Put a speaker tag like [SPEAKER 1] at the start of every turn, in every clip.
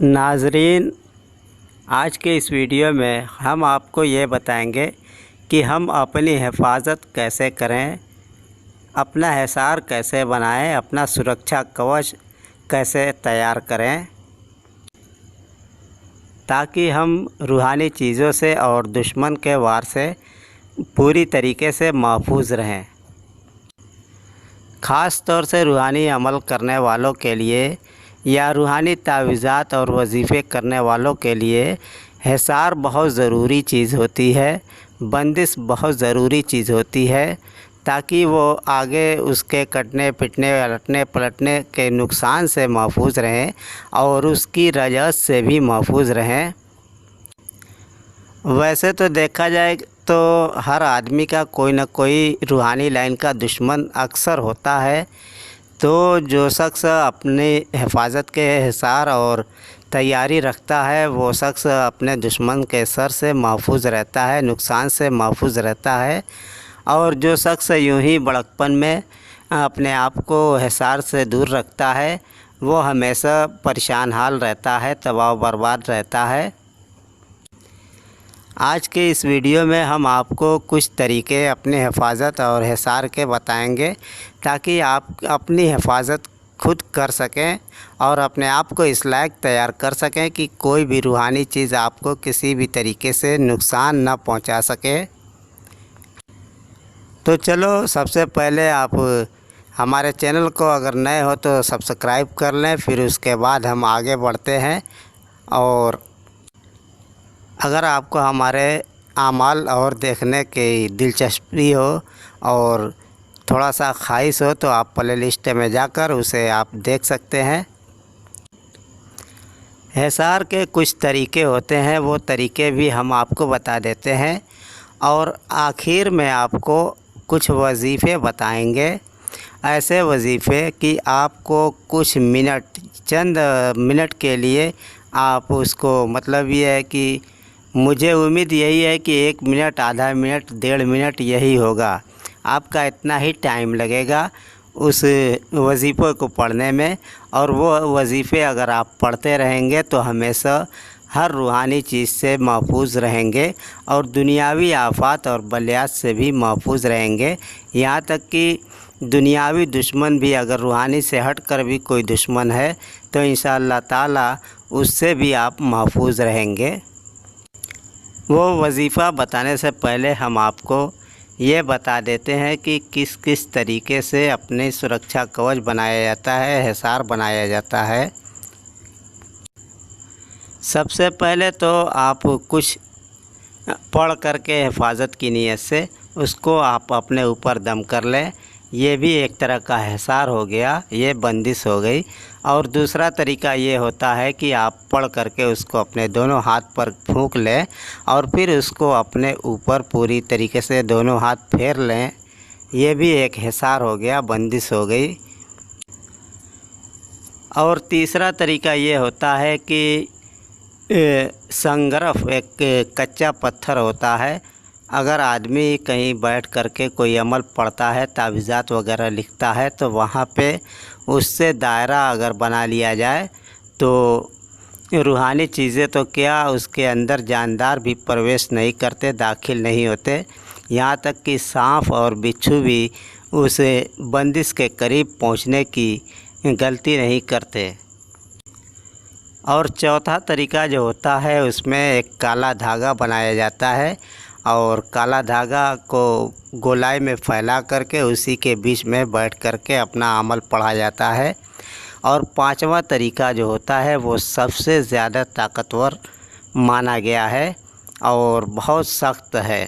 [SPEAKER 1] नाज़रीन, आज के इस वीडियो में हम आपको ये बताएंगे कि हम अपनी हिफाजत कैसे करें, अपना हिसार कैसे बनाएं, अपना सुरक्षा कवच कैसे तैयार करें ताकि हम रूहानी चीज़ों से और दुश्मन के वार से पूरी तरीके से महफूज रहें। ख़ास तौर से रूहानी अमल करने वालों के लिए या रूहानी तावीज़ात और वजीफ़े करने वालों के लिए हिसार बहुत ज़रूरी चीज़ होती है, बंदिश बहुत ज़रूरी चीज़ होती है ताकि वो आगे उसके कटने पिटने अलटने पलटने के नुकसान से महफूज रहें और उसकी रजत से भी महफूज रहें। वैसे तो देखा जाए तो हर आदमी का कोई न कोई रूहानी लाइन का दुश्मन अक्सर होता है, तो जो शख्स अपनी हिफाजत के हिसार और तैयारी रखता है वो शख्स अपने दुश्मन के सर से महफूज रहता है, नुकसान से महफूज रहता है। और जो शख्स यूं ही बड़कपन में अपने आप को हिसार से दूर रखता है वो हमेशा परेशान हाल रहता है, तबाह बर्बाद रहता है। आज के इस वीडियो में हम आपको कुछ तरीके अपनी हिफाजत और हिसार के बताएंगे ताकि आप अपनी हिफाजत खुद कर सकें और अपने आप को इस लायक तैयार कर सकें कि कोई भी रूहानी चीज़ आपको किसी भी तरीके से नुकसान न पहुंचा सके। तो चलो, सबसे पहले आप हमारे चैनल को अगर नए हो तो सब्सक्राइब कर लें, फिर उसके बाद हम आगे बढ़ते हैं। और अगर आपको हमारे आमाल और देखने की दिलचस्पी हो और थोड़ा सा ख्वाहिश हो तो आप प्ले लिस्ट में जाकर उसे आप देख सकते हैं। हिसार के कुछ तरीके होते हैं, वो तरीके भी हम आपको बता देते हैं और आखिर में आपको कुछ वजीफ़े बताएंगे, ऐसे वजीफ़े कि आपको कुछ मिनट, चंद मिनट के लिए आप उसको, मतलब ये है कि मुझे उम्मीद यही है कि 1 मिनट, आधा मिनट, 1.5 मिनट यही होगा, आपका इतना ही टाइम लगेगा उस वजीफ़े को पढ़ने में। और वो वजीफ़े अगर आप पढ़ते रहेंगे तो हमेशा हर रूहानी चीज़ से महफूज रहेंगे और दुनियावी आफात और बलियात से भी महफूज रहेंगे। यहाँ तक कि दुनियावी दुश्मन भी अगर रूहानी से हट कर भी कोई दुश्मन है तो इंशाअल्लाह ताला उससे भी आप महफूज रहेंगे। वो वजीफ़ा बताने से पहले हम आपको ये बता देते हैं कि किस किस तरीके से अपनी सुरक्षा कवच बनाया जाता है, हिसार बनाया जाता है। सबसे पहले तो आप कुछ पढ़ करके हिफाजत की नीयत से उसको आप अपने ऊपर दम कर लें, ये भी एक तरह का हिसार हो गया, ये बंदिश हो गई। और दूसरा तरीका ये होता है कि आप पढ़ करके उसको अपने दोनों हाथ पर फूंक लें और फिर उसको अपने ऊपर पूरी तरीके से दोनों हाथ फेर लें, ये भी एक हिसार हो गया, बंदिश हो गई। और तीसरा तरीका ये होता है कि संगरफ, एक कच्चा पत्थर होता है, अगर आदमी कहीं बैठ करके कोई अमल पढ़ता है, तावीज़ात वगैरह लिखता है तो वहाँ पे उससे दायरा अगर बना लिया जाए तो रूहानी चीज़ें तो क्या, उसके अंदर जानदार भी प्रवेश नहीं करते, दाखिल नहीं होते। यहाँ तक कि सांप और बिच्छू भी उस बंदिश के करीब पहुँचने की गलती नहीं करते। और चौथा तरीका जो होता है उसमें एक काला धागा बनाया जाता है और काला धागा को गोलाई में फैला करके उसी के बीच में बैठ करके अपना अमल पढ़ा जाता है। और पांचवा तरीका जो होता है वो सबसे ज़्यादा ताकतवर माना गया है और बहुत सख्त है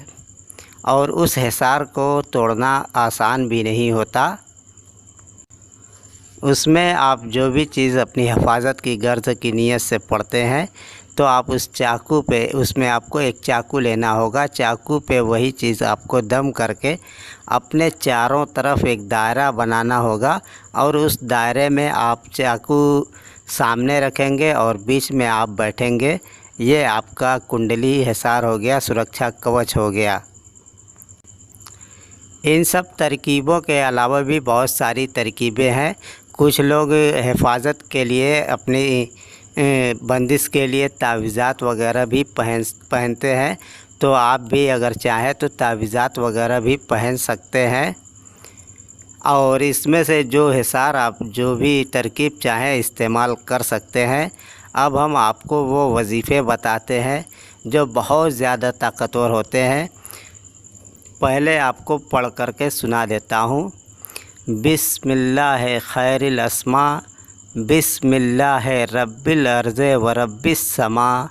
[SPEAKER 1] और उस हिसार को तोड़ना आसान भी नहीं होता। उसमें आप जो भी चीज़ अपनी हिफाजत की गर्ज की नीयत से पढ़ते हैं तो आप उस चाकू पे, उसमें आपको एक चाकू लेना होगा, चाकू पे वही चीज़ आपको दम करके अपने चारों तरफ एक दायरा बनाना होगा और उस दायरे में आप चाकू सामने रखेंगे और बीच में आप बैठेंगे। ये आपका कुंडली हिसार हो गया, सुरक्षा कवच हो गया। इन सब तरकीबों के अलावा भी बहुत सारी तरकीबें हैं। कुछ लोग हिफाजत के लिए अपनी बंदिश के लिए तावीज़ात वगैरह भी पहनते हैं। तो आप भी अगर चाहें तो तावीज़ात वगैरह भी पहन सकते हैं। और इसमें से जो हिसार आप जो भी तरकीब चाहें इस्तेमाल कर सकते हैं। अब हम आपको वो वजीफ़े बताते हैं जो बहुत ज़्यादा ताकतवर होते हैं। पहले आपको पढ़ कर के सुना देता हूँ। बिस्मिल्लाह खैरिल अस्मा, बिस्मिल्लाह रब्बिल अर्ज़ व रब्बिस समा,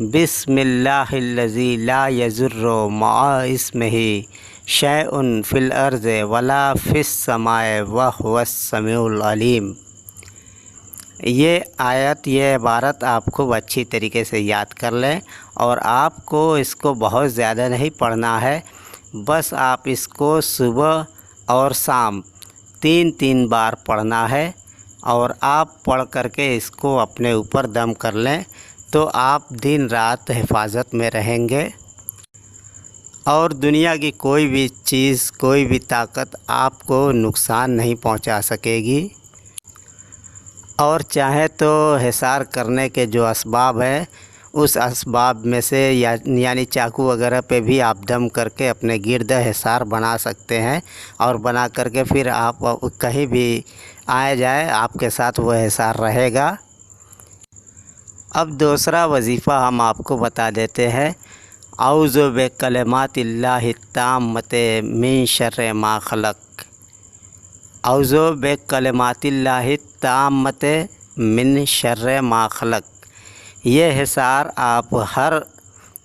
[SPEAKER 1] बिस्मिल्लाहिल्लज़ी ला यज़ुर्रु मआ इस्मिही शैउन फ़िल अर्ज़ वला फ़िस समाए व हुवस समीउल अलीम। ये आयत, ये इबारत आपको अच्छी तरीके से याद कर लें और आपको इसको बहुत ज़्यादा नहीं पढ़ना है। बस आप इसको सुबह और शाम 3 बार पढ़ना है और आप पढ़ करके इसको अपने ऊपर दम कर लें तो आप दिन रात हिफाजत में रहेंगे और दुनिया की कोई भी चीज़, कोई भी ताकत आपको नुकसान नहीं पहुंचा सकेगी। और चाहे तो हिसार करने के जो असबाब है उस असबाब में से यानी चाकू वगैरह पे भी आप दम करके अपने गिर्द हिसार बना सकते हैं और बना करके फिर आप कहीं भी आए जाए आपके साथ वो हिसार रहेगा। अब दूसरा वजीफ़ा हम आपको बता देते हैं। औज़ु बिकलिमातिल्लाहि ताम्मति मिन शर्रि मा खलक़। औज़ु बिकलिमातिल्लाहि ताम्मति मिन शर्रि मा खलक़। ये हिसार आप हर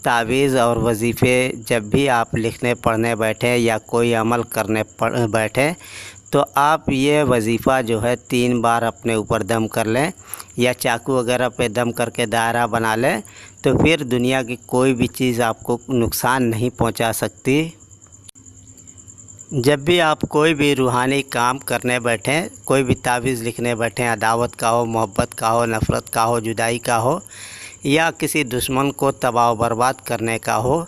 [SPEAKER 1] तावीज़ और वजीफ़े जब भी आप लिखने पढ़ने बैठें या कोई अमल करने बैठें तो आप ये वजीफ़ा जो है 3 बार अपने ऊपर दम कर लें या चाकू वगैरह पे दम करके दायरा बना लें तो फिर दुनिया की कोई भी चीज़ आपको नुकसान नहीं पहुंचा सकती। जब भी आप कोई भी रूहानी काम करने बैठें, कोई भी तावीज़ लिखने बैठें, अदावत का हो, मोहब्बत का हो, नफ़रत का हो, जुदाई का हो या किसी दुश्मन को तबाह बर्बाद करने का हो,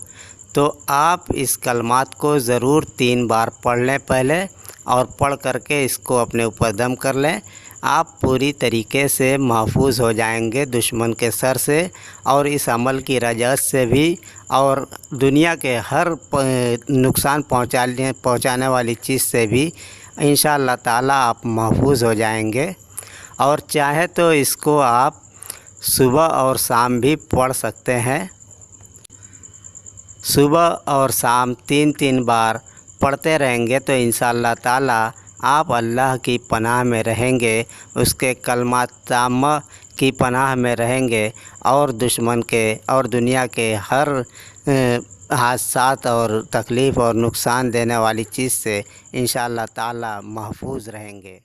[SPEAKER 1] तो आप इस कलमात को ज़रूर 3 बार पढ़ लें पहले और पढ़ करके इसको अपने ऊपर दम कर लें। आप पूरी तरीके से महफूज हो जाएंगे दुश्मन के सर से और इस अमल की रजत से भी और दुनिया के हर नुकसान पहुंचाने वाली चीज़ से भी इंशाअल्लाह ताला आप महफूज हो जाएंगे। और चाहे तो इसको आप सुबह और शाम भी पढ़ सकते हैं। सुबह और शाम 3 बार पढ़ते रहेंगे तो इंशाअल्लाह ताला आप अल्लाह की पनाह में रहेंगे, उसके कलमात ताम्मा की पनाह में रहेंगे और दुश्मन के और दुनिया के हर हादसात और तकलीफ़ और नुकसान देने वाली चीज़ से इंशाअल्लाह ताला महफूज रहेंगे।